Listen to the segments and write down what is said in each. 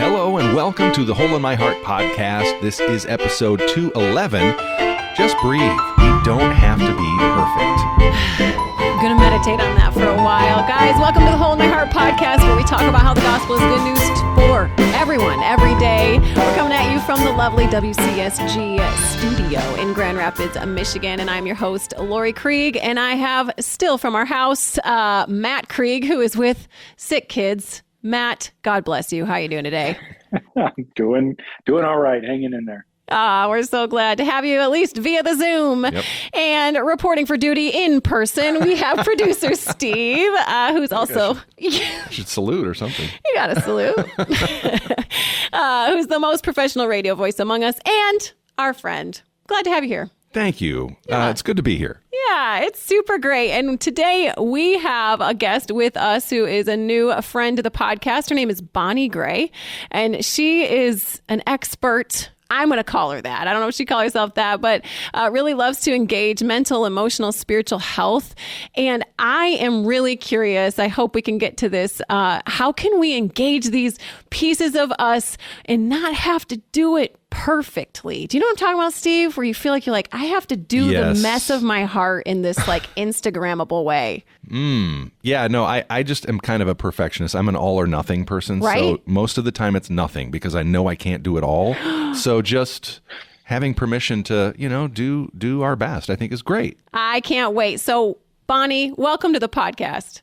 Hello and welcome to the Hole in My Heart podcast. This is episode 211. Just breathe. We don't have to be perfect. I'm going to meditate on that for a while. Guys, welcome to the Hole in My Heart podcast, where we talk about how the gospel is good news for everyone, every day. We're coming at you from the lovely WCSG studio in Grand Rapids, Michigan. And I'm your host, Lori Krieg. And I have still from our house, Matt Krieg, who is with sick kids. Matt, God bless you. How are you doing today? I'm doing all right. Hanging in there. We're so glad to have you, at least via the Zoom. Yep. And reporting for duty in person, we have producer Steve, who's also... You should salute or something. You got to salute. Who's the most professional radio voice among us, and our friend. Glad to have you here. Thank you. Yeah. It's good to be here. Yeah, it's super great. And today we have a guest with us who is a new friend to the podcast. Her name is Bonnie Gray, and she is an expert. I'm going to call her that. I don't know if she calls herself that, but really loves to engage mental, emotional, spiritual health. And I am really curious. I hope we can get to this. How can we engage these pieces of us and not have to do it perfectly? Do you know what I'm talking about, Steve? Where you feel like I have to do Yes. the mess of my heart in this Instagrammable way. Yeah, no, I just am kind of a perfectionist. I'm an all or nothing person. Right? So most of the time it's nothing because I know I can't do it all. So just having permission to, do our best, I think is great. I can't wait. So Bonnie, welcome to the podcast.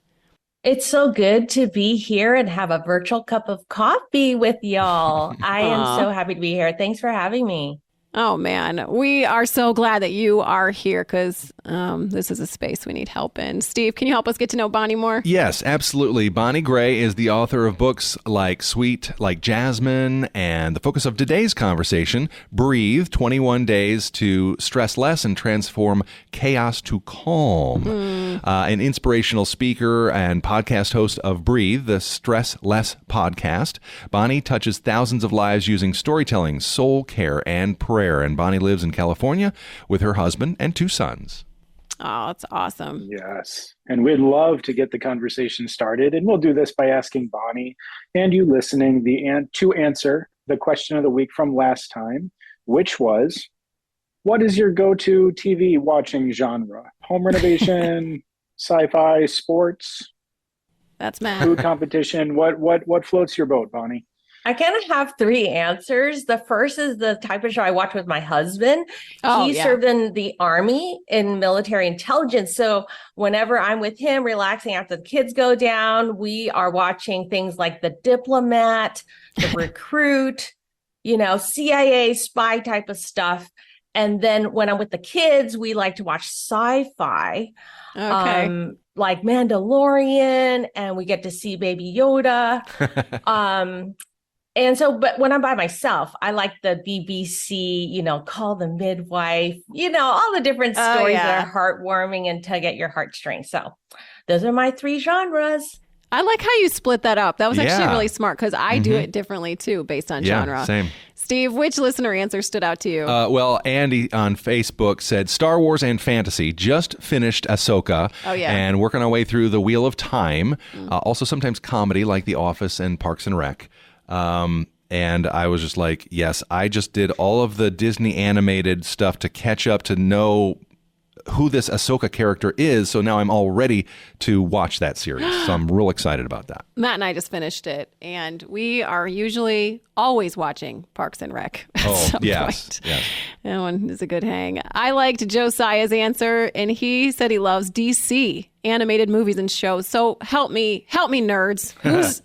It's so good to be here and have a virtual cup of coffee with y'all. I am so happy to be here. Thanks for having me. Oh, man. We are so glad that you are here because this is a space we need help in. Steve, can you help us get to know Bonnie more? Yes, absolutely. Bonnie Gray is the author of books like Sweet Like Jasmine, and the focus of today's conversation, Breathe, 21 Days to Stress Less and Transform Chaos to Calm. An inspirational speaker and podcast host of Breathe, the Stress Less podcast. Bonnie touches thousands of lives using storytelling, soul care, and prayer. And Bonnie lives in California with her husband and 2 sons. Oh, that's awesome. Yes. And we'd love to get the conversation started. And we'll do this by asking Bonnie and you listening to answer the question of the week from last time, which was, what is your go-to TV watching genre? Home renovation, sci-fi, sports, That's Matt. food competition. What floats your boat, Bonnie? I kind of have 3 answers. The first is the type of show I watch with my husband. He served in the Army in military intelligence. So whenever I'm with him relaxing after the kids go down, we are watching things like The Diplomat, The Recruit, CIA spy type of stuff. And then when I'm with the kids, we like to watch sci-fi. Okay. Like Mandalorian, and we get to see Baby Yoda. But when I'm by myself, I like the BBC, Call the Midwife, all the different stories that are heartwarming and tug at your heartstrings. So those are my 3 genres. I like how you split that up. That was actually Yeah. really smart because I do it differently too, based on genre. Same. Steve, which listener answer stood out to you? Well, Andy on Facebook said, Star Wars and fantasy, just finished Ahsoka. Oh, yeah. And working our way through the Wheel of Time. Also sometimes comedy like The Office and Parks and Rec. And I was just like, yes, I just did all of the Disney animated stuff to catch up to know who this Ahsoka character is. So now I'm all ready to watch that series. So I'm real excited about that. Matt and I just finished it, and we are usually always watching Parks and Rec at some point. Yes. That one is a good hang. I liked Josiah's answer, and he said he loves DC animated movies and shows. So help me, nerds. Who's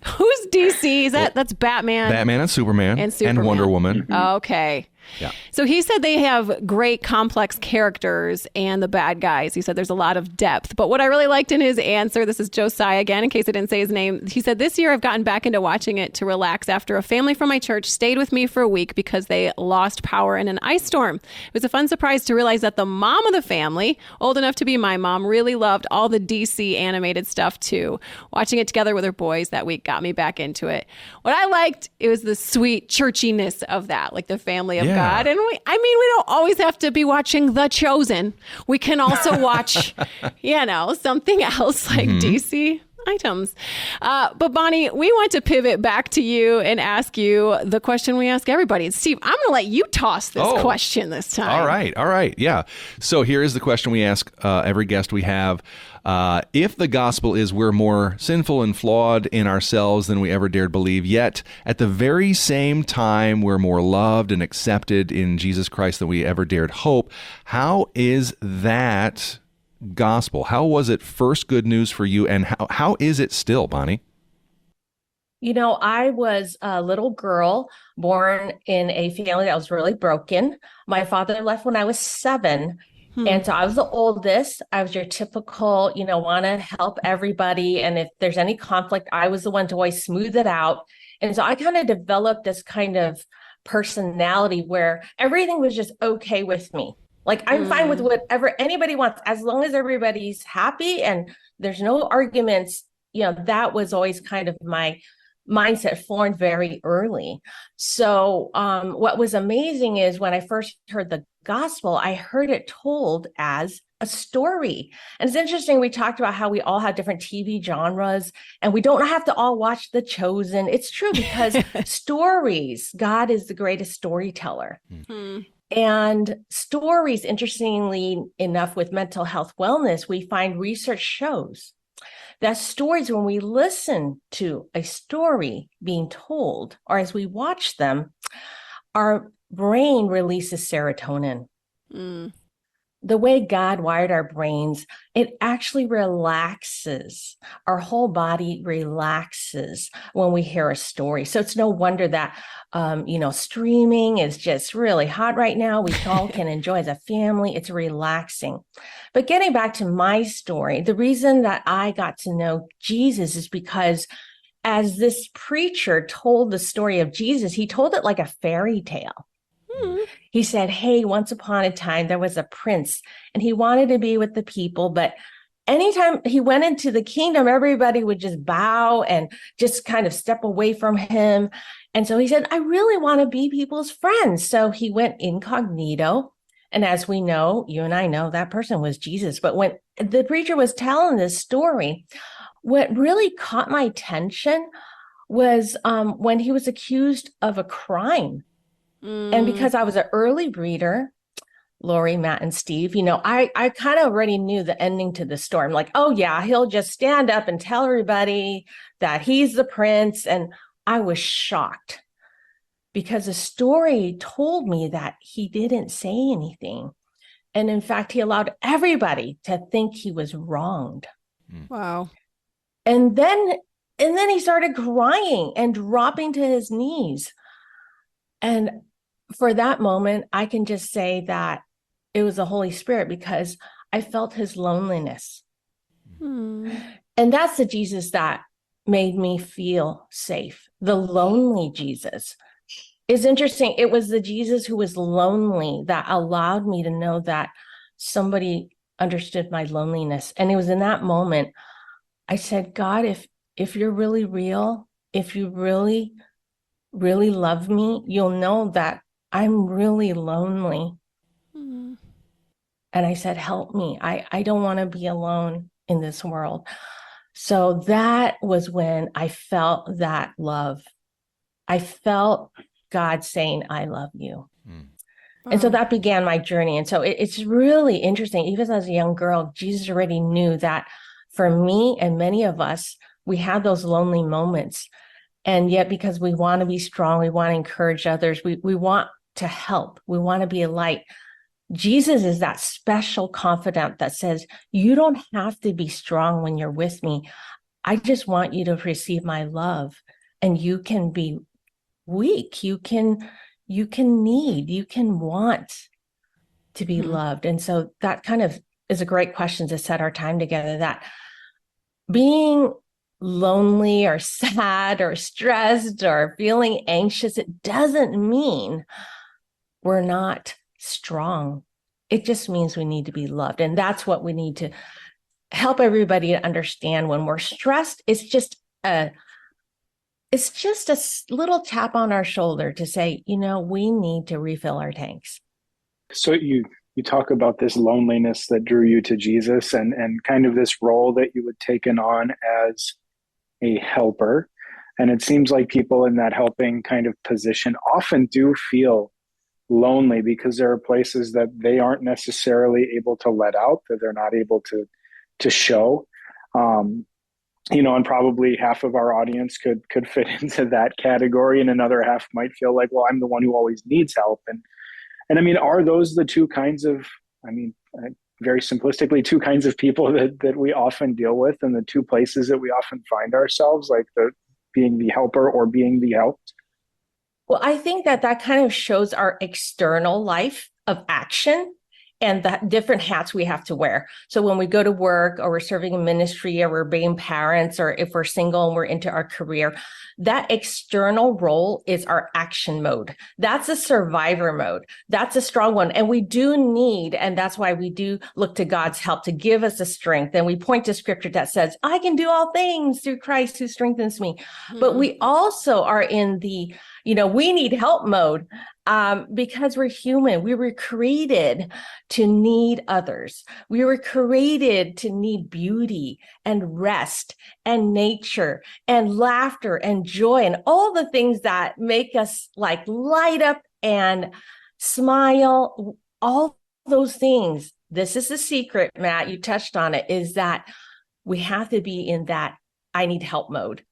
DC? That's Batman? Batman and Superman. And Wonder Woman. Okay. Yeah. So he said they have great complex characters and the bad guys. He said there's a lot of depth. But what I really liked in his answer, this is Josiah again, in case I didn't say his name. He said, this year I've gotten back into watching it to relax after a family from my church stayed with me for a week because they lost power in an ice storm. It was a fun surprise to realize that the mom of the family, old enough to be my mom, really loved all the DC animated stuff too. Watching it together with her boys that week got me back into it. What I liked, it was the sweet churchiness of that, like the family of God. And we don't always have to be watching The Chosen. We can also watch, something else like DC. items. But Bonnie, we want to pivot back to you and ask you the question we ask everybody. Steve, I'm going to let you toss this question this time. All right. Yeah. So here is the question we ask every guest we have. If the gospel is we're more sinful and flawed in ourselves than we ever dared believe, yet at the very same time we're more loved and accepted in Jesus Christ than we ever dared hope, how is that gospel? How was it first good news for you, and how is it still, Bonnie? You know, I was a little girl born in a family that was really broken. My father left when I was 7. And so I was the oldest. I was your typical, want to help everybody. And if there's any conflict, I was the one to always smooth it out. And so I kind of developed this kind of personality where everything was just okay with me. Like, I'm fine with whatever anybody wants, as long as everybody's happy and there's no arguments. That was always kind of my mindset formed very early. So what was amazing is when I first heard the gospel, I heard it told as a story. And it's interesting, we talked about how we all have different TV genres and we don't have to all watch The Chosen. It's true, because stories, God is the greatest storyteller. And stories, interestingly enough, with mental health wellness, we find research shows that stories, when we listen to a story being told, or as we watch them, our brain releases serotonin. The way God wired our brains, it actually relaxes. Our whole body relaxes when we hear a story. So it's no wonder that, streaming is just really hot right now. We all can enjoy as a family. It's relaxing. But getting back to my story, the reason that I got to know Jesus is because as this preacher told the story of Jesus, he told it like a fairy tale. He said, hey, once upon a time, there was a prince and he wanted to be with the people. But anytime he went into the kingdom, everybody would just bow and just kind of step away from him. And so he said, I really want to be people's friends. So he went incognito. And as we know, you and I know, that person was Jesus. But when the preacher was telling this story, what really caught my attention was when he was accused of a crime. And because I was an early reader, Lori, Matt, and Steve, I kind of already knew the ending to the story. I'm like, oh yeah, he'll just stand up and tell everybody that he's the prince. And I was shocked because the story told me that he didn't say anything. And in fact, he allowed everybody to think he was wronged. Wow. And then he started crying and dropping to his knees. And for that moment, I can just say that it was the Holy Spirit, because I felt his loneliness. And that's the Jesus that made me feel safe. The lonely Jesus. It's interesting. It was the Jesus who was lonely that allowed me to know that somebody understood my loneliness. And it was in that moment I said, God, if you're really real, if you really, really love me, you'll know that I'm really lonely. And I said, help me. I don't want to be alone in this world. So that was when I felt that love. I felt God saying, I love you. And so that began my journey. And so it's really interesting. Even as a young girl, Jesus already knew that for me and many of us, we have those lonely moments. And yet, because we want to be strong, we want to encourage others, we want to help, we want to be a light. Jesus is that special confidant that says, you don't have to be strong when you're with me. I just want you to receive my love, and you can be weak. You can need, you can want to be loved. And so that kind of is a great question to set our time together, that being lonely or sad or stressed or feeling anxious, it doesn't mean we're not strong. It just means we need to be loved. And that's what we need to help everybody to understand. When we're stressed, it's just a little tap on our shoulder to say, we need to refill our tanks. So you you talk about this loneliness that drew you to Jesus, and kind of this role that you had taken on as a helper. And it seems like people in that helping kind of position often do feel lonely because there are places that they aren't necessarily able to let out, that they're not able to show. Um, and probably half of our audience could fit into that category, and another half might feel like, well, I'm the one who always needs help. And I mean, are those the two kinds of, I mean, very simplistically, two kinds of people that we often deal with, and the two places that we often find ourselves, like the being the helper or being the helped? Well, I think that kind of shows our external life of action and the different hats we have to wear. So when we go to work, or we're serving in ministry, or we're being parents, or if we're single and we're into our career, that external role is our action mode. That's a survivor mode. That's a strong one. And we do need, and that's why we do look to God's help to give us the strength. And we point to scripture that says, I can do all things through Christ who strengthens me. Mm-hmm. But we also are in the, we need help mode. Because we're human. We were created to need others. We were created to need beauty and rest and nature and laughter and joy and all the things that make us like light up and smile, all those things. This is the secret, Matt, you touched on it, is that we have to be in that I need help mode.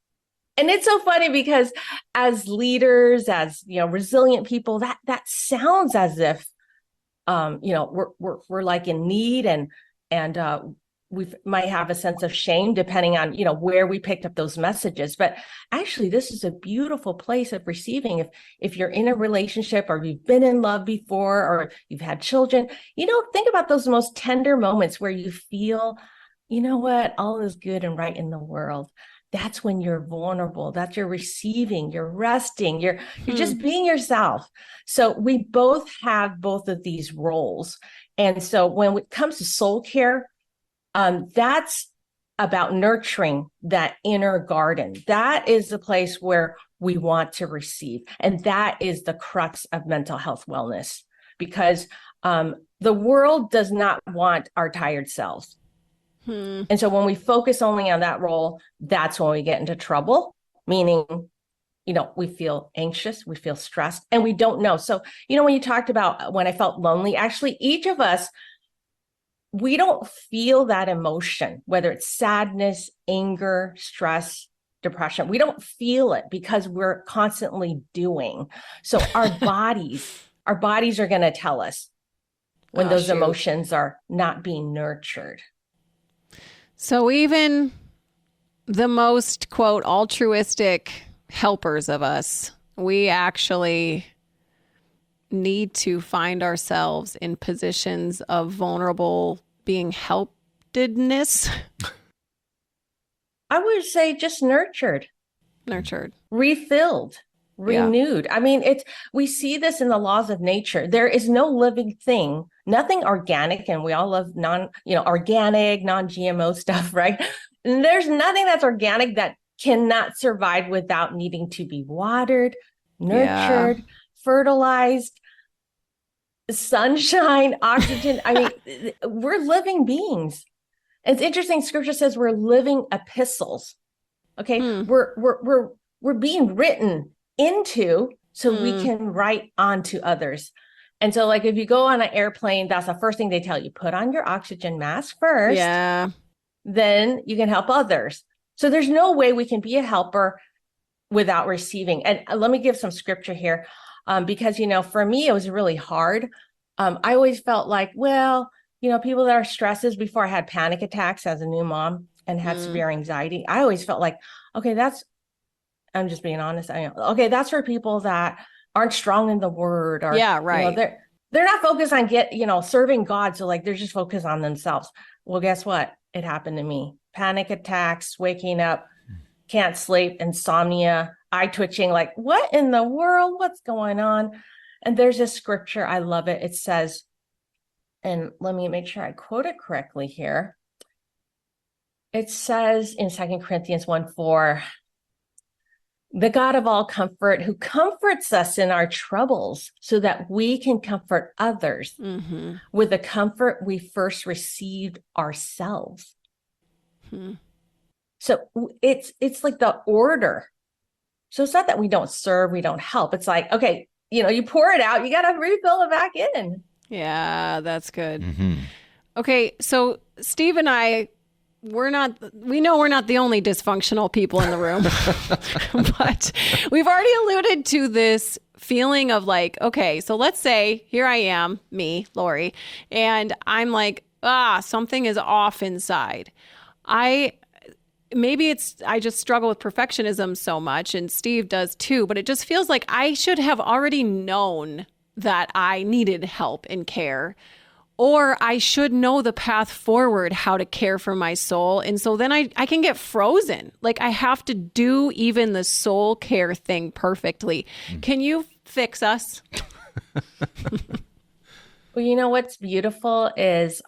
And it's so funny because as leaders, as resilient people, that sounds as if we're like in need, and we might have a sense of shame depending on where we picked up those messages. But actually, this is a beautiful place of receiving. If you're in a relationship, or you've been in love before, or you've had children, think about those most tender moments where you feel, what, all is good and right in the world. That's when you're vulnerable. That's you're receiving, you're resting, you're just being yourself. So we both have both of these roles. And so when it comes to soul care, that's about nurturing that inner garden. That is the place where we want to receive. And that is the crux of mental health wellness, because the world does not want our tired selves. And so when we focus only on that role, that's when we get into trouble, meaning, we feel anxious, we feel stressed, and we don't know. So, when you talked about when I felt lonely, actually, each of us, we don't feel that emotion, whether it's sadness, anger, stress, depression. We don't feel it because we're constantly doing. So our bodies are going to tell us when those emotions are not being nurtured. So even the most, quote, altruistic helpers of us, we actually need to find ourselves in positions of vulnerable being helpedness. I would say just nurtured, refilled, renewed. Yeah. I mean, we see this in the laws of nature. There is no living thing, nothing organic, and we all love organic, non-GMO stuff, right? And there's nothing that's organic that cannot survive without needing to be watered, nurtured, fertilized, sunshine, oxygen. I mean, we're living beings. It's interesting. Scripture says we're living epistles. Okay, we're being written into so we can write on to others. And so, like, if you go on an airplane, that's the first thing they tell you: put on your oxygen mask first. Yeah. Then you can help others. So there's no way we can be a helper without receiving. And let me give some scripture here, because for me it was really hard. I always felt like, well, people that are stresses. Before I had panic attacks as a new mom and had severe anxiety, I always felt like, okay, I'm just being honest. Okay, that's for people that aren't strong in the word, or right. They're not focused on serving God. So like they're just focused on themselves. Well, guess what? It happened to me. Panic attacks, waking up, can't sleep, insomnia, eye twitching, like what in the world? What's going on? And there's a scripture. I love it. It says, and let me make sure I quote it correctly here. It says in 2 Corinthians 1:4, The God of all comfort, who comforts us in our troubles so that we can comfort others with the comfort we first received ourselves. So it's like the order. So it's not that we don't serve, we don't help. It's like, okay, you pour it out, you got to refill it back in. Yeah, that's good. Okay, so Steve and I, we know we're not the only dysfunctional people in the room, but we've already alluded to this feeling of like, okay, so let's say here I am, me, Lori, and I'm like, something is off inside. I just struggle with perfectionism so much, and Steve does too, but it just feels like I should have already known that I needed help and care, or I should know the path forward, how to care for my soul. And so then I can get frozen. Like I have to do even the soul care thing perfectly. Can you fix us? Well, what's beautiful is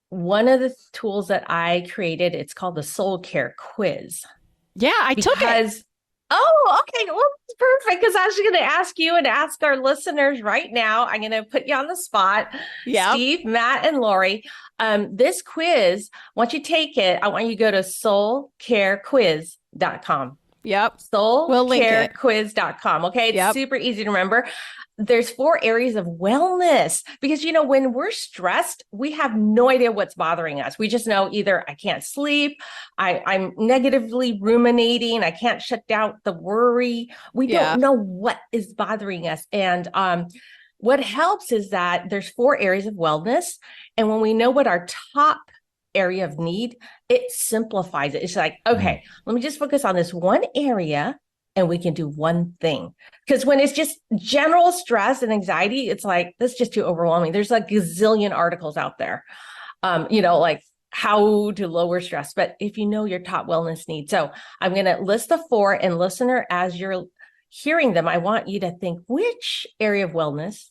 one of the tools that I created, it's called the Soul Care Quiz. Yeah, I took it. Oh, okay. Well, it's perfect because I was going to ask you and ask our listeners right now. I'm going to put you on the spot. Yeah. Steve, Matt, and Lori. This quiz, once you take it, I want you to go to soulcarequiz.com. Yep. Soulcarequiz.com. Okay. It's super easy to remember. There's 4 areas of wellness because, when we're stressed, we have no idea what's bothering us. We just know either I can't sleep, I'm negatively ruminating, I can't shut down the worry. We don't know what is bothering us. And what helps is that there's 4 areas of wellness. And when we know what our top area of need, it simplifies it. It's like, okay, let me just focus on this one area and we can do one thing. Because when it's just general stress and anxiety, it's like, that's just too overwhelming. There's like a gazillion articles out there, like how to lower stress. But if you know your top wellness needs, so I'm going to list the 4, and listener, as you're hearing them, I want you to think, which area of wellness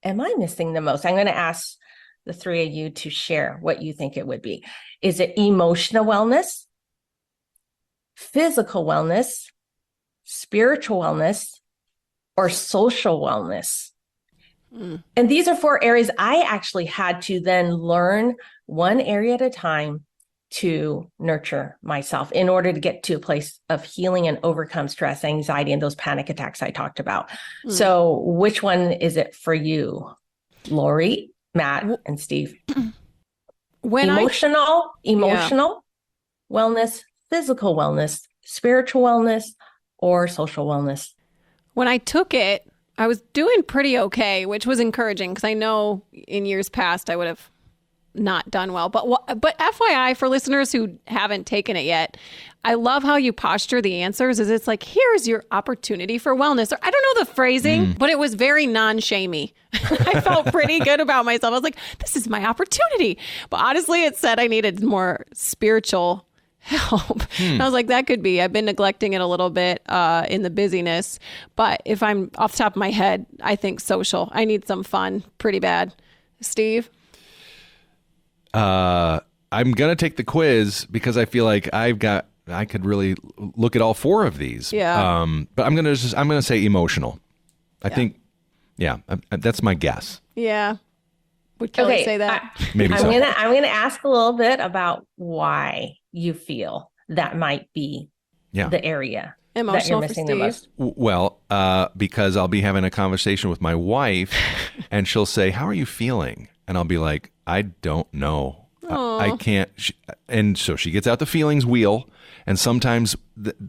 am I missing the most? I'm going to ask the 3 of you to share what you think it would be. Is it emotional wellness, physical wellness, spiritual wellness, or social wellness? And these are 4 areas I actually had to then learn one area at a time to nurture myself in order to get to a place of healing and overcome stress, anxiety, and those panic attacks I talked about. So which one is it for you, Lori, Matt, and Steve? Emotional wellness, physical wellness, spiritual wellness, or social wellness? When I took it, I was doing pretty okay, which was encouraging because I know in years past I would have not done well. But FYI, for listeners who haven't taken it yet, I love how you posture the answers. Is it's like, here's your opportunity for wellness. Or I don't know the phrasing, but it was very non-shamey. I felt pretty good about myself. I was like, this is my opportunity. But honestly, it said I needed more spiritual help. And I was like, that could be. I've been neglecting it a little bit in the busyness. But if I'm off the top of my head, I think social. I need some fun pretty bad. Steve? I'm going to take the quiz because I feel like I could really look at all 4 of these. Yeah. But I'm going to say emotional. I think, that's my guess. Yeah. Would Kelly say that? Maybe so. I'm gonna ask a little bit about why you feel that might be the area that you're missing the most. Well, because I'll be having a conversation with my wife and she'll say, how are you feeling? And I'll be like, I don't know. I can't. And so she gets out the feelings wheel. And sometimes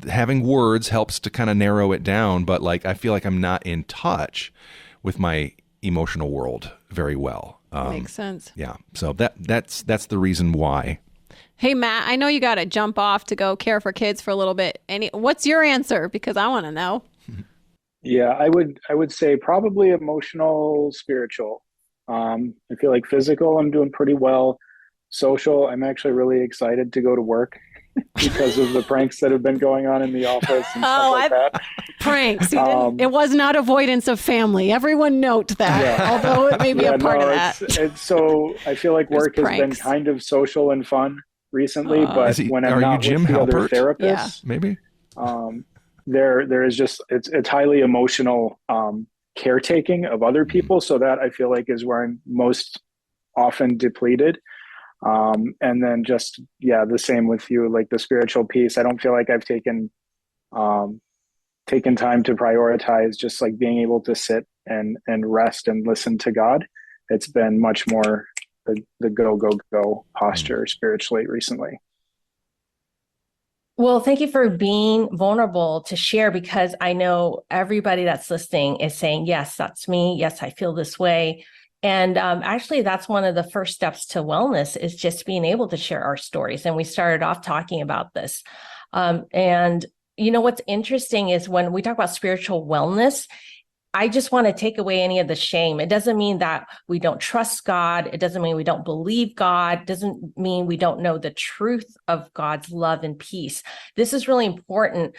having words helps to kind of narrow it down. But like, I feel like I'm not in touch with my emotional world very well. Makes sense. Yeah. So that's the reason why. Hey, Matt, I know you got to jump off to go care for kids for a little bit. What's your answer? Because I want to know. Yeah, I would say probably emotional, spiritual. I feel like physical, I'm doing pretty well. Social, I'm actually really excited to go to work because of the pranks that have been going on in the office and stuff like that. Pranks. It was not avoidance of family. Everyone note that, although it may be a part of that. So I feel like work has been kind of social and fun recently, but when I'm not with the other therapists, maybe. There is just it's highly emotional caretaking of other people. So that I feel like is where I'm most often depleted. And then just the same with you, like the spiritual piece. I don't feel like I've taken time to prioritize just like being able to sit and rest and listen to God. It's been much more the go posture spiritually recently. Well, thank you for being vulnerable to share, because I know everybody that's listening is saying, yes, that's me. Yes, I feel this way. And actually, that's one of the first steps to wellness, is just being able to share our stories. And we started off talking about this. And you know, what's interesting is when we talk about spiritual wellness, I just want to take away any of the shame. It doesn't mean that we don't trust God. It doesn't mean we don't believe God. It doesn't mean we don't know the truth of God's love and peace. This is really important.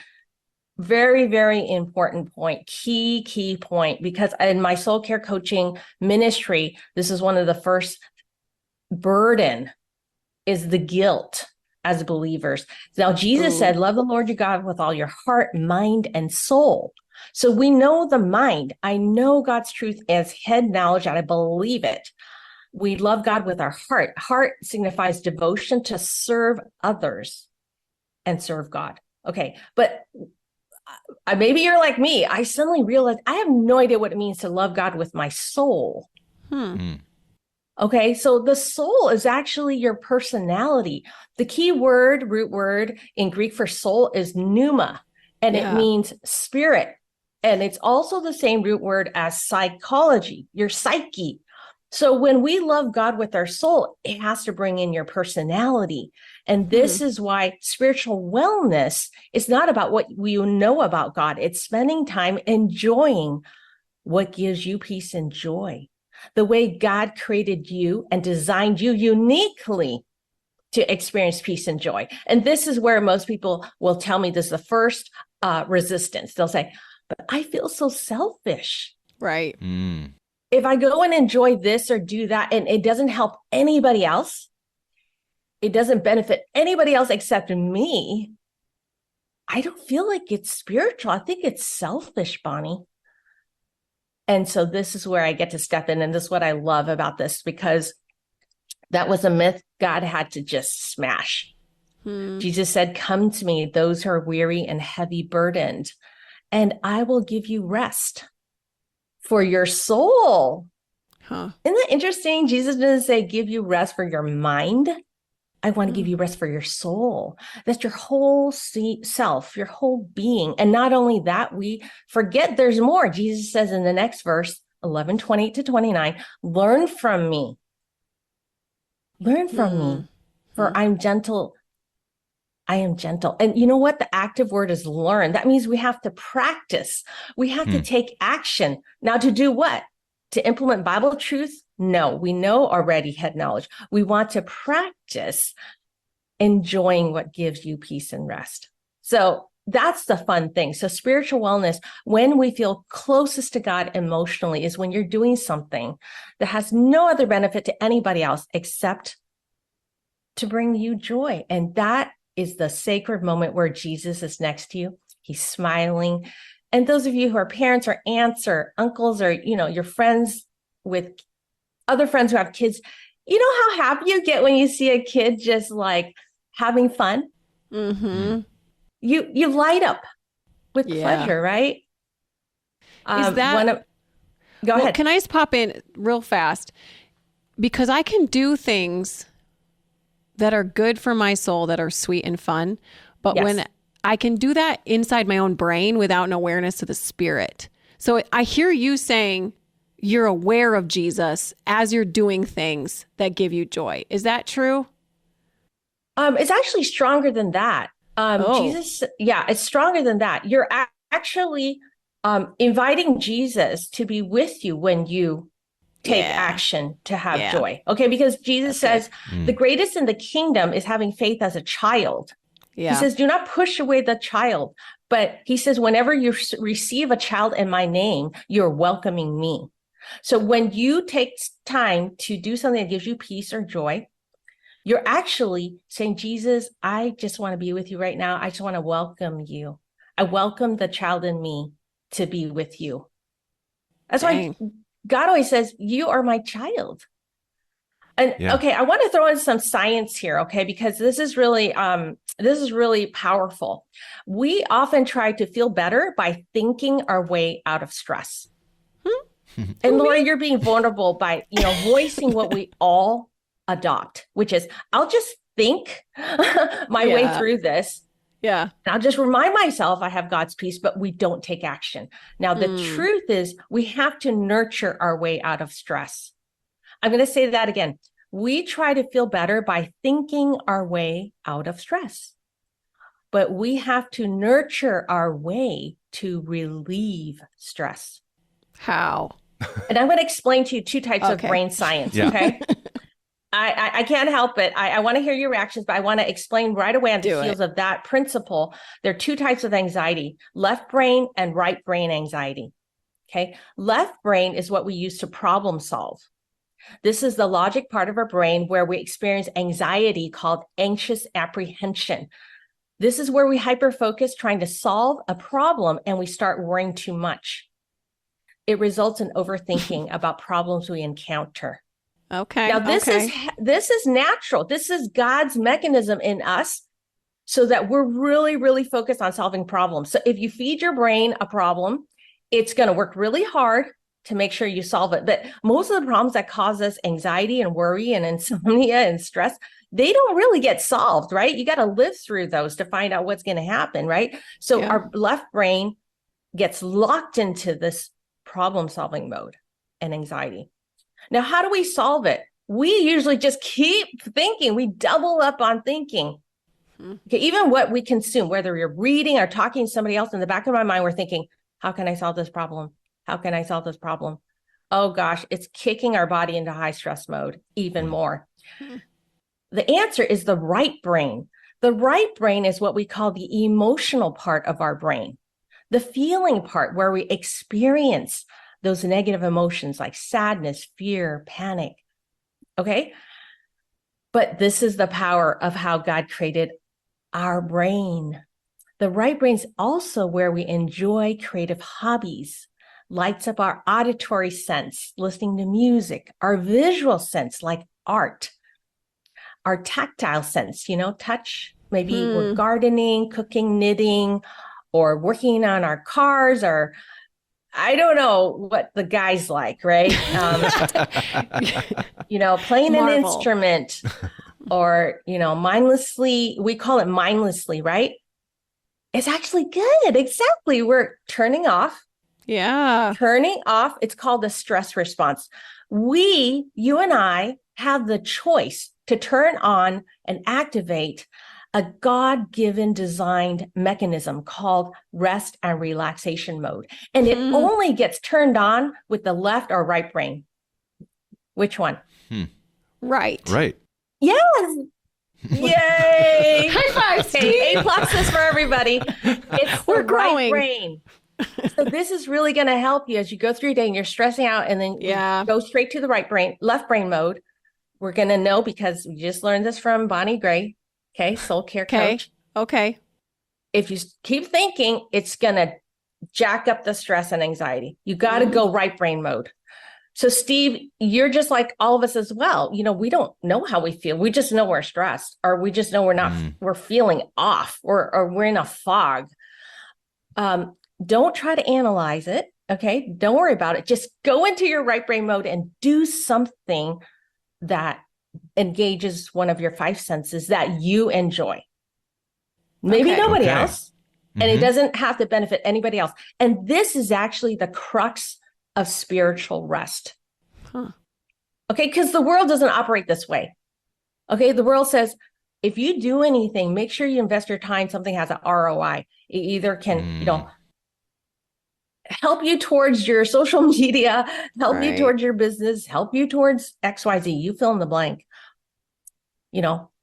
Very, very important point. Key point, because in my soul care coaching ministry, this is one of the first burden is the guilt as believers. Now, Jesus said, love the Lord your God with all your heart, mind, and soul. So we know the mind. I know God's truth as head knowledge, and I believe it. We love God with our heart. Heart signifies devotion to serve others and serve God. Okay, but maybe you're like me. I suddenly realized I have no idea what it means to love God with my soul. Okay, so the soul is actually your personality. The key word, root word in Greek for soul is pneuma, and it means spirit. And it's also the same root word as psychology, your psyche. So when we love God with our soul, it has to bring in your personality. And this is why spiritual wellness is not about what we know about God. It's spending time enjoying what gives you peace and joy. The way God created you and designed you uniquely to experience peace and joy. And this is where most people will tell me this is the first resistance. They'll say, but I feel so selfish. Right. If I go and enjoy this or do that, and it doesn't help anybody else, it doesn't benefit anybody else except me, I don't feel like it's spiritual. I think it's selfish, Bonnie. And so this is where I get to step in. And this is what I love about this, because that was a myth God had to just smash. Jesus said, come to me, those who are weary and heavy burdened, and I will give you rest for your soul. Isn't that interesting? Jesus didn't say give you rest for your mind. I want to give you rest for your soul. That's your whole self, your whole being. And not only that, we forget there's more. Jesus says in the next verse, 11:28-29, learn from me. Learn from me, for I'm gentle. I am gentle. And you know what? The active word is learn. That means we have to practice. We have to take action. Now, to do what? To implement Bible truth? No, we know already head knowledge. We want to practice enjoying what gives you peace and rest. So that's the fun thing. So spiritual wellness, when we feel closest to God emotionally, is when you're doing something that has no other benefit to anybody else except to bring you joy. And that is the sacred moment where Jesus is next to you. He's smiling. And those of you who are parents or aunts or uncles, or, you know, your friends with other friends who have kids, you know how happy you get when you see a kid just like having fun? You light up with pleasure, right? Is that go ahead. Can I just pop in real fast? Because I can do things that are good for my soul, that are sweet and fun. But when I can do that inside my own brain without an awareness of the spirit. So I hear you saying you're aware of Jesus as you're doing things that give you joy. Is that true? It's actually stronger than that. Jesus, it's stronger than that. You're actually inviting Jesus to be with you when you take action to have joy. Okay, because Jesus says the greatest in the kingdom is having faith as a child. He says, do not push away the child. But he says, whenever you receive a child in my name, you're welcoming me. So when you take time to do something that gives you peace or joy, you're actually saying, Jesus, I just want to be with you right now. I just want to welcome you I welcome the child in me to be with you. That's why God always says, you are my child. And okay, I want to throw in some science here, okay, because this is really powerful. We often try to feel better by thinking our way out of stress. And Laura, you're being vulnerable by, voicing what we all adopt, which is, I'll just think my way through this. Yeah. And I'll just remind myself I have God's peace, but we don't take action. Now, the truth is we have to nurture our way out of stress. I'm going to say that again. We try to feel better by thinking our way out of stress, but we have to nurture our way to relieve stress. How? And I'm going to explain to you two types of brain science. Okay. I can't help it. I want to hear your reactions, but I want to explain right away on the heels of that principle. There are two types of anxiety, left brain and right brain anxiety. Okay. Left brain is what we use to problem solve. This is the logic part of our brain where we experience anxiety called anxious apprehension. This is where we hyper-focus trying to solve a problem and we start worrying too much. It results in overthinking about problems we encounter. Okay. Now, this is natural. This is God's mechanism in us so that we're really, really focused on solving problems. So if you feed your brain a problem, it's going to work really hard to make sure you solve it. But most of the problems that cause us anxiety and worry and insomnia and stress, they don't really get solved, right? You got to live through those to find out what's going to happen, right? So our left brain gets locked into this problem-solving mode and anxiety. Now, how do we solve it? We usually just keep thinking. We double up on thinking. Okay, even what we consume, whether you're reading or talking to somebody else, in the back of my mind, we're thinking, how can I solve this problem? How can I solve this problem? Oh gosh, it's kicking our body into high stress mode even more. The answer is the right brain. The right brain is what we call the emotional part of our brain, the feeling part where we experience those negative emotions like sadness, fear, panic. Okay. But this is the power of how God created our brain. The right brain is also where we enjoy creative hobbies, lights up our auditory sense, listening to music, our visual sense like art, our tactile sense, touch, maybe we're gardening, cooking, knitting, or working on our cars, or I don't know what the guys like, right? Playing an instrument or, mindlessly, we call it mindlessly, right? It's actually good. Exactly. We're turning off. Yeah. Turning off. It's called the stress response. You and I have the choice to turn on and activate a God-given designed mechanism called rest and relaxation mode. And it only gets turned on with the left or right brain. Which one? Right. Right. Yes. Yay. High five, Steve. Okay, A+ is for everybody. It's We're the right growing. brain. So this is really going to help you as you go through your day and you're stressing out and then you go straight to the left brain mode. We're going to know because we just learned this from Bonnie Gray. Okay. Soul care coach. Okay. If you keep thinking, it's going to jack up the stress and anxiety. You got to go right brain mode. So Steve, you're just like all of us as well. We don't know how we feel. We just know we're stressed, or we just know we're feeling off, or we're in a fog. Don't try to analyze it. Okay. Don't worry about it. Just go into your right brain mode and do something that engages one of your five senses that you enjoy. Maybe nobody else. And it doesn't have to benefit anybody else. And this is actually the crux of spiritual rest. Okay. Because the world doesn't operate this way. Okay. The world says, if you do anything, make sure you invest your time. Something has an ROI. It either can, help you towards your social media, help you towards your business, help you towards XYZ. You fill in the blank.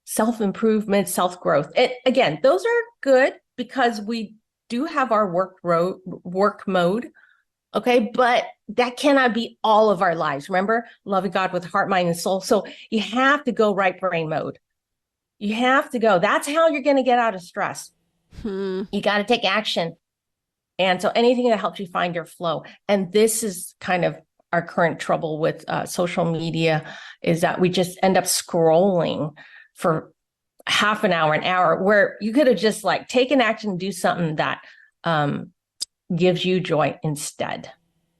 Self-improvement, self-growth. Again, those are good because we do have our work mode. Okay. But that cannot be all of our lives. Remember, loving God with heart, mind, and soul. So you have to go right brain mode. You have to go. That's how you're going to get out of stress. You got to take action. And so anything that helps you find your flow. And this is kind of our current trouble with social media, is that we just end up scrolling for half an hour, where you could have just like taken action and do something that gives you joy instead.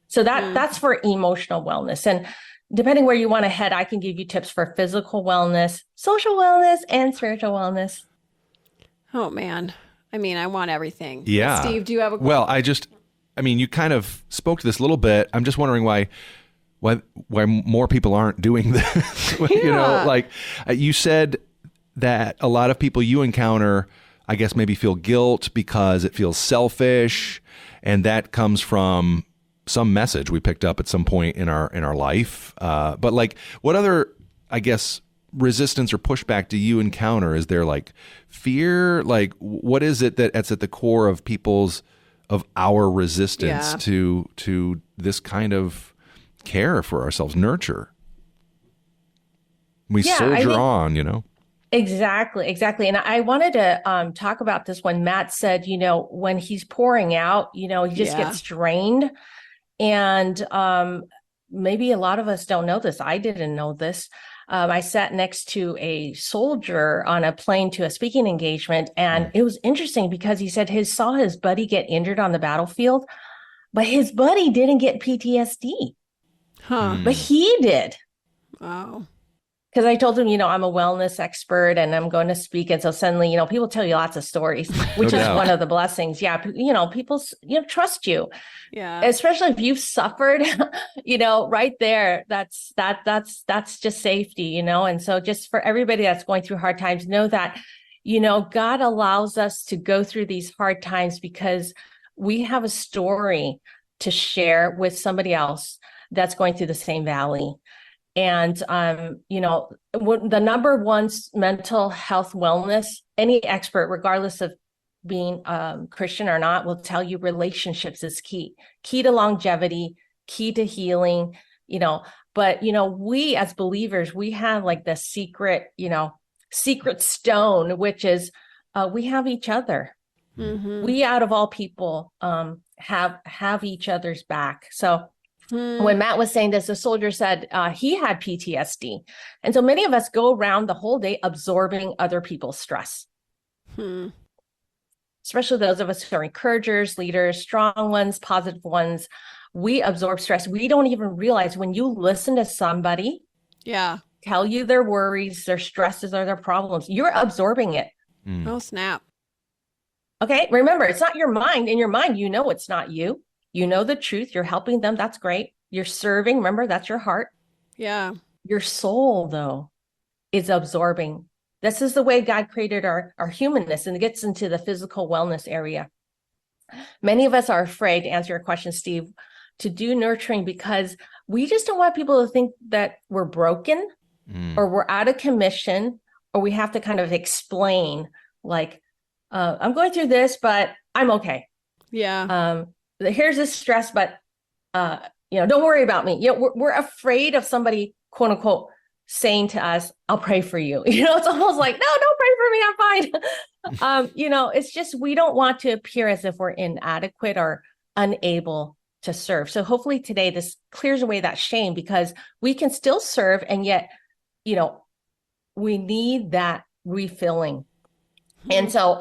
So that's for emotional wellness. And depending where you want to head, I can give you tips for physical wellness, social wellness, and spiritual wellness. Oh, man. I mean, I want everything. Yeah. Steve, do you have a... Well, you kind of spoke to this a little bit. I'm just wondering why more people aren't doing this. You know, like you said that a lot of people you encounter, I guess, maybe feel guilt because it feels selfish. And that comes from some message we picked up at some point in our life. But like, what other, I guess, resistance or pushback do you encounter? Is there like fear? Like, what is it that's at the core of our resistance to this kind of care for ourselves, nurture? We soldier on, you know? Exactly. And I wanted to talk about this when Matt said, you know, when he's pouring out, you know, he just gets drained. And maybe a lot of us don't know this. I didn't know this. I sat next to a soldier on a plane to a speaking engagement. And it was interesting because he said saw his buddy get injured on the battlefield, but his buddy didn't get PTSD. But he did. Wow. Because I told him, you know, I'm a wellness expert and I'm going to speak. And so suddenly, you know, people tell you lots of stories, which is one of the blessings. Yeah. You know, people, you know, trust you. Yeah. Especially if you've suffered, you know, right there, that's just safety, you know? And so just for everybody that's going through hard times, know that, you know, God allows us to go through these hard times because we have a story to share with somebody else that's going through the same valley. And, you know, the number one mental health wellness, any expert, regardless of being Christian or not, will tell you relationships is key to longevity, key to healing, you know. But, you know, we as believers, we have like the secret stone, which is we have each other. Mm-hmm. We, out of all people, have each other's back. So when Matt was saying this, the soldier said he had PTSD. And so many of us go around the whole day absorbing other people's stress. Especially those of us who are encouragers, leaders, strong ones, positive ones. We absorb stress. We don't even realize when you listen to somebody tell you their worries, their stresses, or their problems, you're absorbing it. Oh, snap. Okay, remember, it's not your mind. In your mind, you know it's not you. You know the truth. You're helping them. That's great. You're serving. Remember, that's your heart. Yeah. Your soul, though, is absorbing. This is the way God created our humanness, and it gets into the physical wellness area. Many of us are afraid, to answer your question, Steve, to do nurturing because we just don't want people to think that we're broken or we're out of commission, or we have to kind of explain, like, I'm going through this, but I'm okay. Yeah. Here's this stress, but you know, don't worry about me. You know, we're afraid of somebody, quote unquote, saying to us, I'll pray for you. You know, it's almost like, no, don't pray for me. I'm fine. You know, it's just, we don't want to appear as if we're inadequate or unable to serve. So hopefully today, this clears away that shame, because we can still serve. And yet, you know, we need that refilling. And so,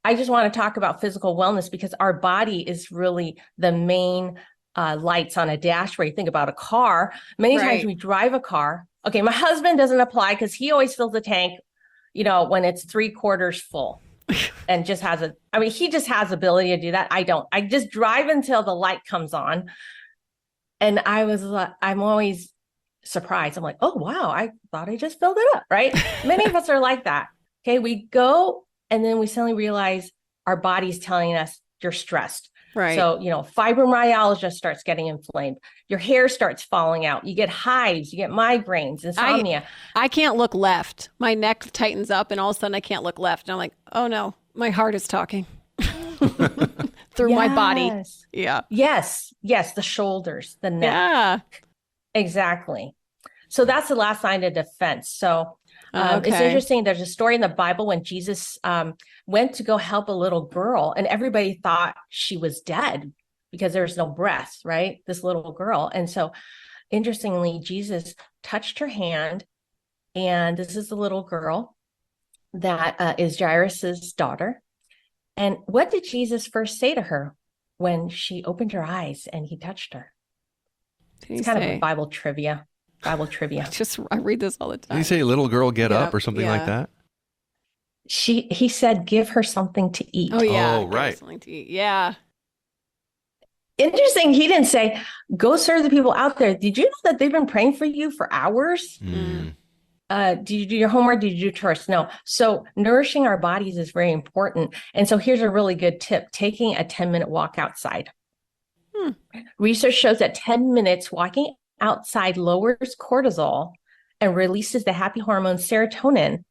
I just want to talk about physical wellness because our body is really the main lights on a dash where you think about a car. Many times we drive a car. Okay, my husband doesn't apply because he always fills the tank, you know, when it's 3/4 full and just has he just has ability to do that. I don't. I just drive until the light comes on. And I'm always surprised. I'm like, oh, wow, I thought I just filled it up, right? Many of us are like that. Okay, we go and then we suddenly realize our body's telling us you're stressed. Right. So, you know, fibromyalgia starts getting inflamed. Your hair starts falling out. You get hives, you get migraines, insomnia. I can't look left. My neck tightens up and all of a sudden I can't look left. And I'm like, oh no, my heart is talking through my body. Yeah. Yes. The shoulders, the neck. Yeah. Exactly. So that's the last line of defense. So It's interesting. There's a story in the Bible when Jesus went to go help a little girl, and everybody thought she was dead because there was no breath, right? This little girl. And so, interestingly, Jesus touched her hand, and this is the little girl that is Jairus's daughter. And what did Jesus first say to her when she opened her eyes and he touched her? It's kind of a Bible trivia. I read this all the time. Did he say, little girl, get up or something like that? He said, give her something to eat. Oh, yeah. Oh, right. Something to eat. Yeah. Interesting. He didn't say, go serve the people out there. Did you know that they've been praying for you for hours? Did you do your homework? Did you do chores? No. So nourishing our bodies is very important. And so here's a really good tip, taking a 10-minute walk outside. Research shows that 10 minutes walking outside lowers cortisol and releases the happy hormone serotonin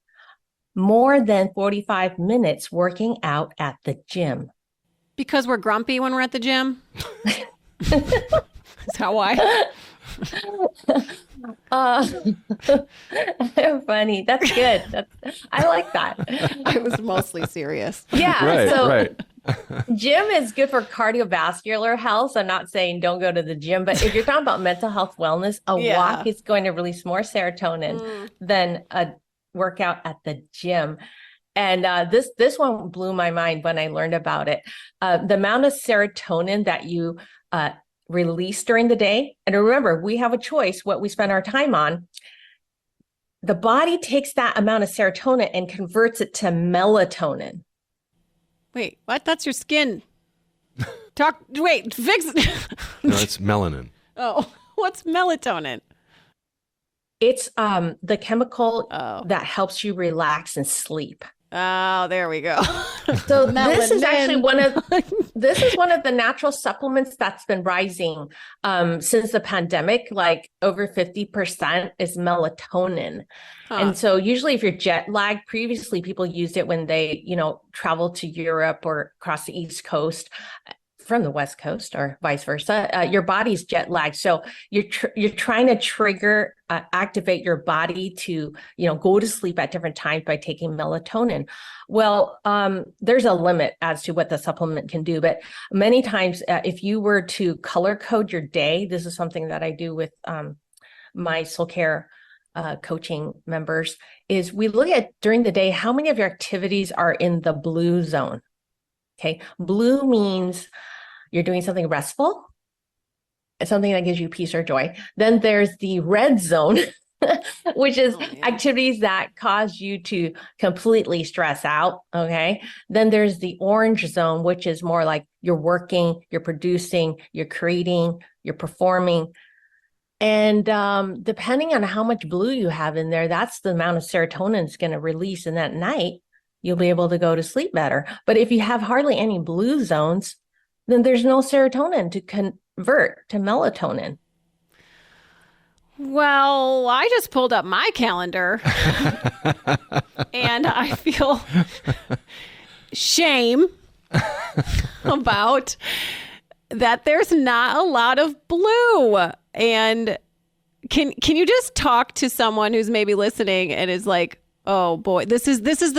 more than 45 minutes working out at the gym. Because we're grumpy when we're at the gym? Is that why? Funny. That's good. I like that. I was mostly serious. Yeah. Right. Gym is good for cardiovascular health. I'm not saying don't go to the gym, but if you're talking about mental health wellness, a walk is going to release more serotonin than a workout at the gym. And this one blew my mind when I learned about it. The amount of serotonin that you release during the day, and remember, we have a choice what we spend our time on. The body takes that amount of serotonin and converts it to melatonin. Wait, what? That's your skin. Fix it. No, it's melanin. Oh, what's melatonin? It's the chemical that helps you relax and sleep. Oh, there we go. So this is actually one of the natural supplements that's been rising since the pandemic. Like over 50% is melatonin. And so usually if you're jet lagged, previously people used it when they, traveled to Europe or across the East Coast from the West Coast or vice versa. Your body's jet lagged. So you're trying to activate your body to, go to sleep at different times by taking melatonin. Well, there's a limit as to what the supplement can do. But many times if you were to color code your day, this is something that I do with my soul care coaching members, is we look at during the day, how many of your activities are in the blue zone? Okay. Blue means you're doing something restful, something that gives you peace or joy. Then there's the red zone, which is activities that cause you to completely stress out. Okay. Then there's the orange zone, which is more like you're working, you're producing, you're creating, you're performing. And depending on how much blue you have in there, that's the amount of serotonin it's going to release. And that night, you'll be able to go to sleep better. But if you have hardly any blue zones, then there's no serotonin to convert to melatonin. Well, I just pulled up my calendar and I feel shame about that there's not a lot of blue. And can you just talk to someone who's maybe listening and is like, oh boy, this is the cycle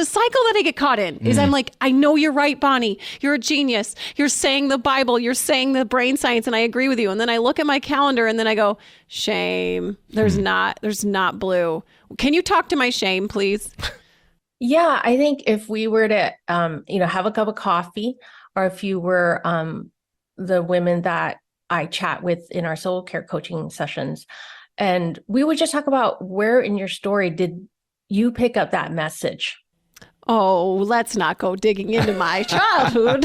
that I get caught in. Is I'm like, I know you're right, Bonnie. You're a genius. You're saying the Bible. You're saying the brain science, and I agree with you. And then I look at my calendar, and then I go, shame. There's not blue. Can you talk to my shame, please? Yeah, I think if we were to, have a cup of coffee, or if you were the women that I chat with in our soul care coaching sessions, and we would just talk about where in your story did you pick up that message. Oh, let's not go digging into my childhood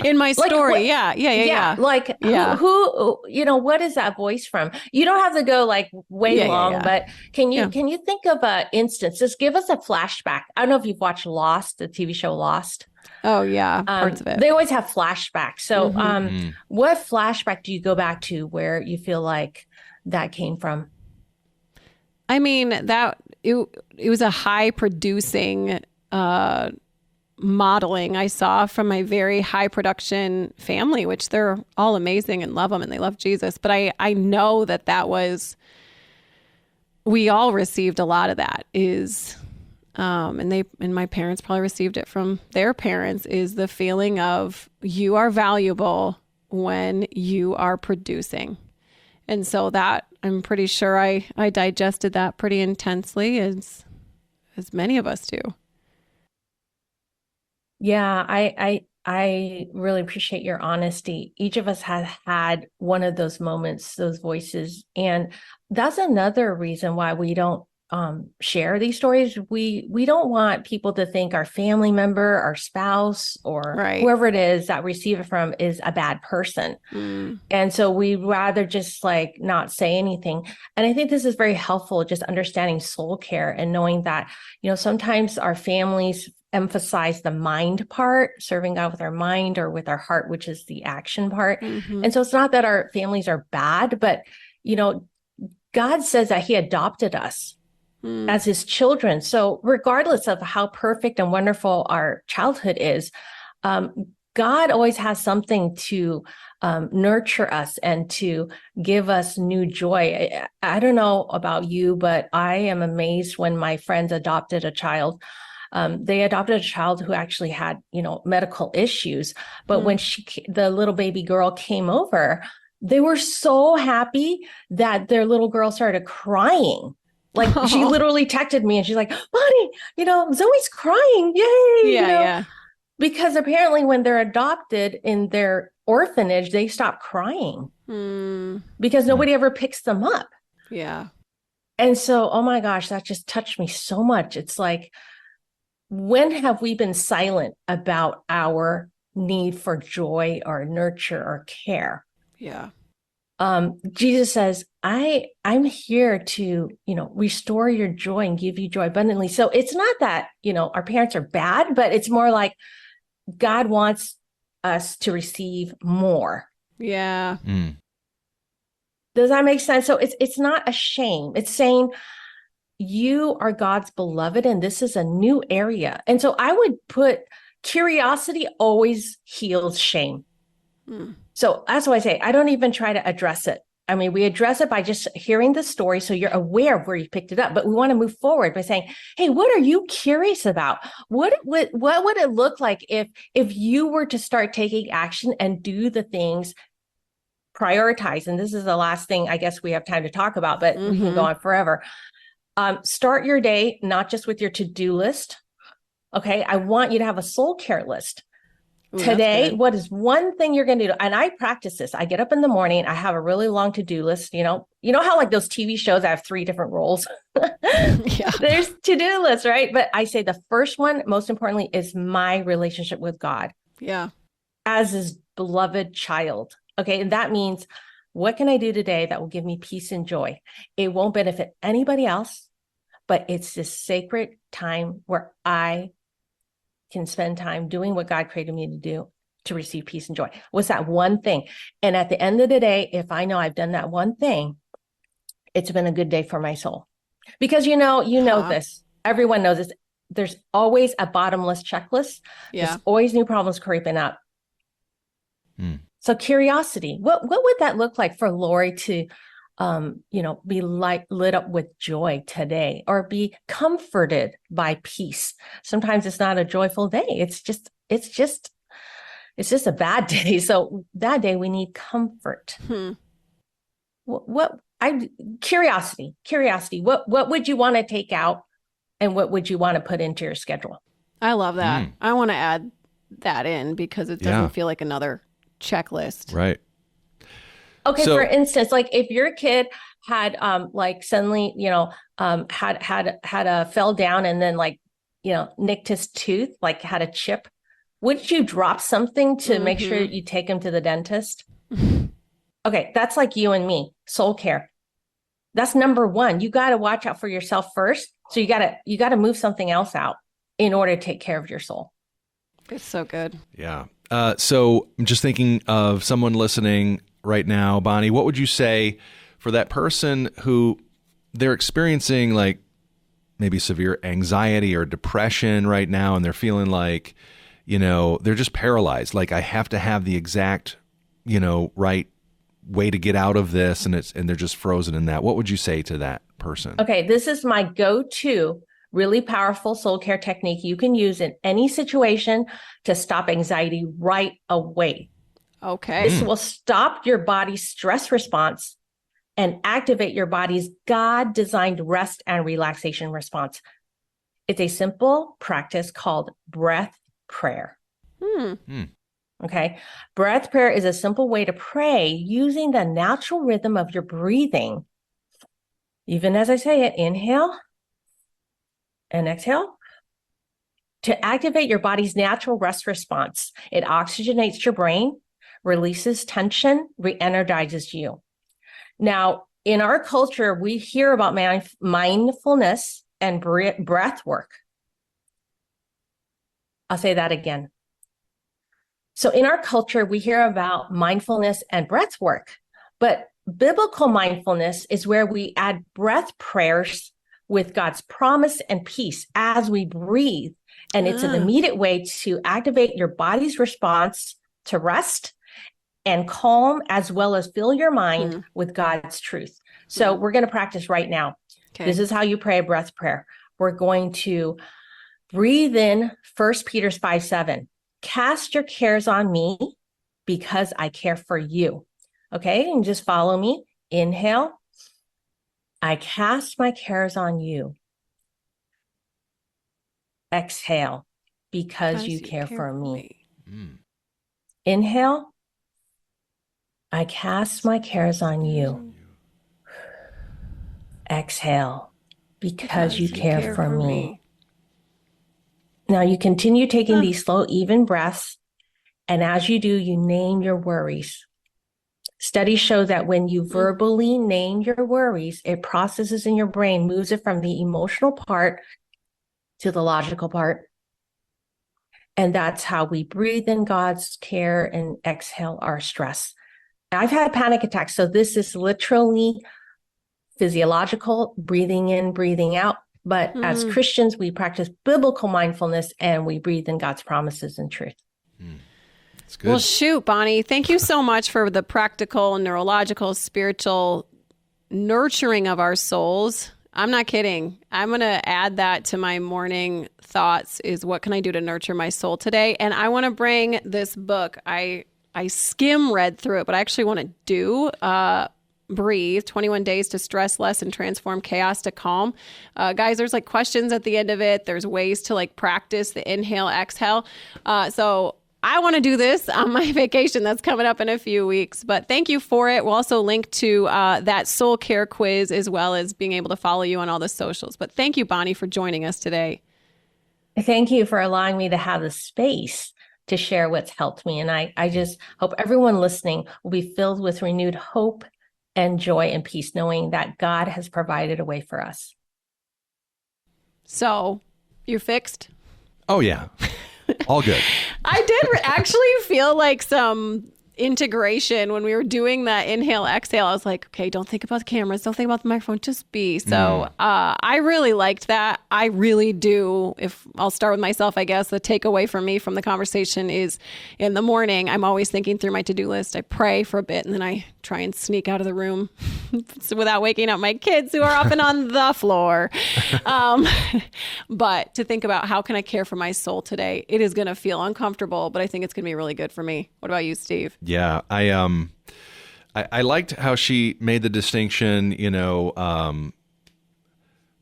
in my story. Yeah. Like who, what is that voice from? You don't have to go like way long, but can you think of an instance? Just give us a flashback. I don't know if you've watched Lost, the TV show Lost. Oh yeah. Parts of it. They always have flashbacks. So what flashback do you go back to where you feel like that came from? I mean, it was a high producing modeling I saw from my very high production family, which they're all amazing and love them and they love Jesus. But I know that was we all received a lot of that and my parents probably received it from their parents, is the feeling of you are valuable when you are producing. And so that, I'm pretty sure I digested that pretty intensely, as many of us do. Yeah, I really appreciate your honesty. Each of us has had one of those moments, those voices. And that's another reason why we don't share these stories. We don't want people to think our family member, our spouse, or whoever it is that receive it from is a bad person. And so we rather just like not say anything. And I think this is very helpful, just understanding soul care and knowing that, sometimes our families emphasize the mind part, serving God with our mind or with our heart, which is the action part. And so it's not that our families are bad, but, God says that he adopted us as his children. So regardless of how perfect and wonderful our childhood is, God always has something to nurture us and to give us new joy. I don't know about you, but I am amazed when my friends adopted a child. They adopted a child who actually had, medical issues. But when the little baby girl came over, they were so happy that their little girl started crying. Like she literally texted me and she's like, Bonnie, Zoe's crying. Yay. Yeah. Because apparently when they're adopted in their orphanage, they stop crying because nobody ever picks them up. Yeah. And so, oh my gosh, that just touched me so much. It's like, when have we been silent about our need for joy or nurture or care? Yeah. Jesus says, I'm here to, restore your joy and give you joy abundantly. So it's not that, our parents are bad, but it's more like God wants us to receive more. Yeah. Does that make sense? So it's not a shame. It's saying you are God's beloved, and this is a new area. And so I would put curiosity always heals shame. So that's why I say, I don't even try to address it. I mean, we address it by just hearing the story, so you're aware of where you picked it up. But we want to move forward by saying, hey, what are you curious about? What would it look like if you were to start taking action and do the things, prioritize? And this is the last thing I guess we have time to talk about, but we can go on forever. Start your day, not just with your to-do list. Okay. I want you to have a soul care list. Today, what is one thing you're going to do? And I practice this. I get up in the morning. I have a really long to-do list. You know how like those TV shows, I have 3 different roles. Yeah. There's to-do lists, right? But I say the first one, most importantly, is my relationship with God. Yeah. As his beloved child. Okay. And that means, what can I do today that will give me peace and joy? It won't benefit anybody else, but it's this sacred time where I can spend time doing what God created me to do to receive peace and joy. What's that one thing? And at the end of the day, if I know I've done that one thing, it's been a good day for my soul. Because you know this, everyone knows this. There's always a bottomless checklist. Yeah. There's always new problems creeping up. So curiosity, what would that look like for Lori to, be lit up with joy today, or be comforted by peace? Sometimes it's not a joyful day. It's just a bad day. So that day we need comfort. Curiosity, what would you want to take out, and what would you want to put into your schedule? I love that. I want to add that in because it doesn't feel like another checklist. Right. Okay. So, for instance, like if your kid had suddenly, fell down and then nicked his tooth, like had a chip, wouldn't you drop something to make sure you take him to the dentist? Okay. That's like you and me, soul care. That's number one. You got to watch out for yourself first. So you got to move something else out in order to take care of your soul. It's so good. Yeah. So I'm just thinking of someone listening right now, Bonnie. What would you say for that person who they're experiencing like maybe severe anxiety or depression right now, and they're feeling like, they're just paralyzed. Like I have to have the exact, right way to get out of this, and they're just frozen in that. What would you say to that person? Okay, this is my go-to really powerful soul care technique you can use in any situation to stop anxiety right away. Okay. This will stop your body's stress response and activate your body's God-designed rest and relaxation response. It's a simple practice called breath prayer. Okay. Breath prayer is a simple way to pray using the natural rhythm of your breathing. Even as I say it, inhale and exhale to activate your body's natural rest response. It oxygenates your brain, releases tension, re-energizes you. Now, in our culture, we hear about mindfulness and breath work. I'll say that again. So in our culture, we hear about mindfulness and breath work, but biblical mindfulness is where we add breath prayers with God's promise and peace as we breathe. And it's an immediate way to activate your body's response to rest and calm, as well as fill your mind with God's truth. So we're going to practice right now. Okay. This is how you pray a breath prayer. We're going to breathe in 1 Peter 5:7. Cast your cares on me because I care for you. Okay, and just follow me. Inhale. I cast my cares on you. Exhale, because you care for me. Inhale. I cast my cares on you. Exhale, because you care for me. Now you continue taking these slow, even breaths. And as you do, you name your worries. Studies show that when you verbally name your worries, it processes in your brain, moves it from the emotional part to the logical part. And that's how we breathe in God's care and exhale our stress. I've had panic attacks, so this is literally physiological, breathing in, breathing out. But as Christians, we practice biblical mindfulness and we breathe in God's promises and truth. That's good. Well, shoot, Bonnie, thank you so much for the practical, neurological, spiritual nurturing of our souls. I'm not kidding. I'm going to add that to my morning thoughts is what can I do to nurture my soul today? And I want to bring this book. I skim read through it, but I actually want to do Breathe, 21 Days to Stress Less and Transform Chaos to Calm. Guys, there's like questions at the end of it. There's ways to like practice the inhale, exhale. So I want to do this on my vacation that's coming up in a few weeks, but thank you for it. We'll also link to that soul care quiz as well as being able to follow you on all the socials. But thank you, Bonnie, for joining us today. Thank you for allowing me to have the space to share what's helped me. And I just hope everyone listening will be filled with renewed hope and joy and peace, knowing that God has provided a way for us. So you're fixed? Oh, yeah. All good. I did actually feel like some integration when we were doing that inhale, exhale. I was like, okay, don't think about the cameras. Don't think about the microphone. Just be. So I really liked that. I really do. If I'll start with myself, I guess the takeaway for me from the conversation is in the morning, I'm always thinking through my to-do list. I pray for a bit and then I try and sneak out of the room without waking up my kids who are up and on the floor. But to think about how can I care for my soul today? It is going to feel uncomfortable, but I think it's going to be really good for me. What about you, Steve? Yeah, I liked how she made the distinction,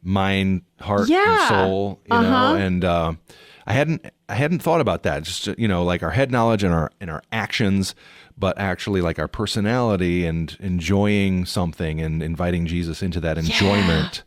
mind, heart, and soul, you know, and I hadn't thought about that. Just like our head knowledge and our actions, but actually like our personality and enjoying something and inviting Jesus into that enjoyment.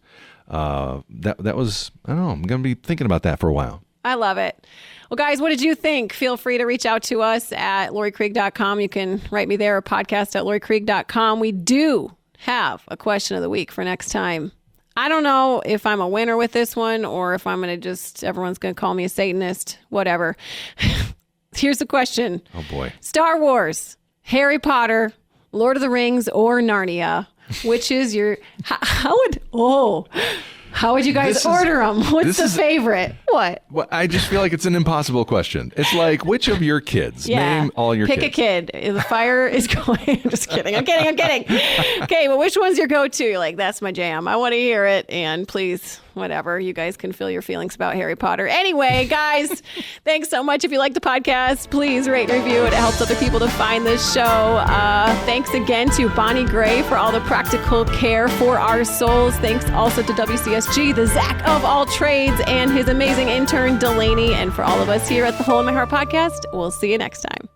That was, I don't know, I'm going to be thinking about that for a while. I love it. Well, guys, what did you think? Feel free to reach out to us at LoriKrieg.com. You can write me there or podcast at LoriKrieg.com. We do have a question of the week for next time. I don't know if I'm a winner with this one or if I'm going to everyone's going to call me a Satanist, whatever. Here's the question. Oh, boy. Star Wars, Harry Potter, Lord of the Rings, or Narnia? Which is your, How would you guys order them? What's the favorite? What? Well, I just feel like it's an impossible question. It's like, which of your kids? Name all your kids. Pick a kid. The fire is going. I'm just kidding. I'm kidding. Okay, well, which one's your go-to? You're like, that's my jam. I want to hear it. And please, whatever. You guys can feel your feelings about Harry Potter. Anyway, guys, thanks so much. If you like the podcast, please rate and review it. It helps other people to find this show. Thanks again to Bonnie Gray for all the practical care for our souls. Thanks also to WCSG, the Zach of all trades, and his amazing intern, Delaney. And for all of us here at the Hole in My Heart podcast, we'll see you next time.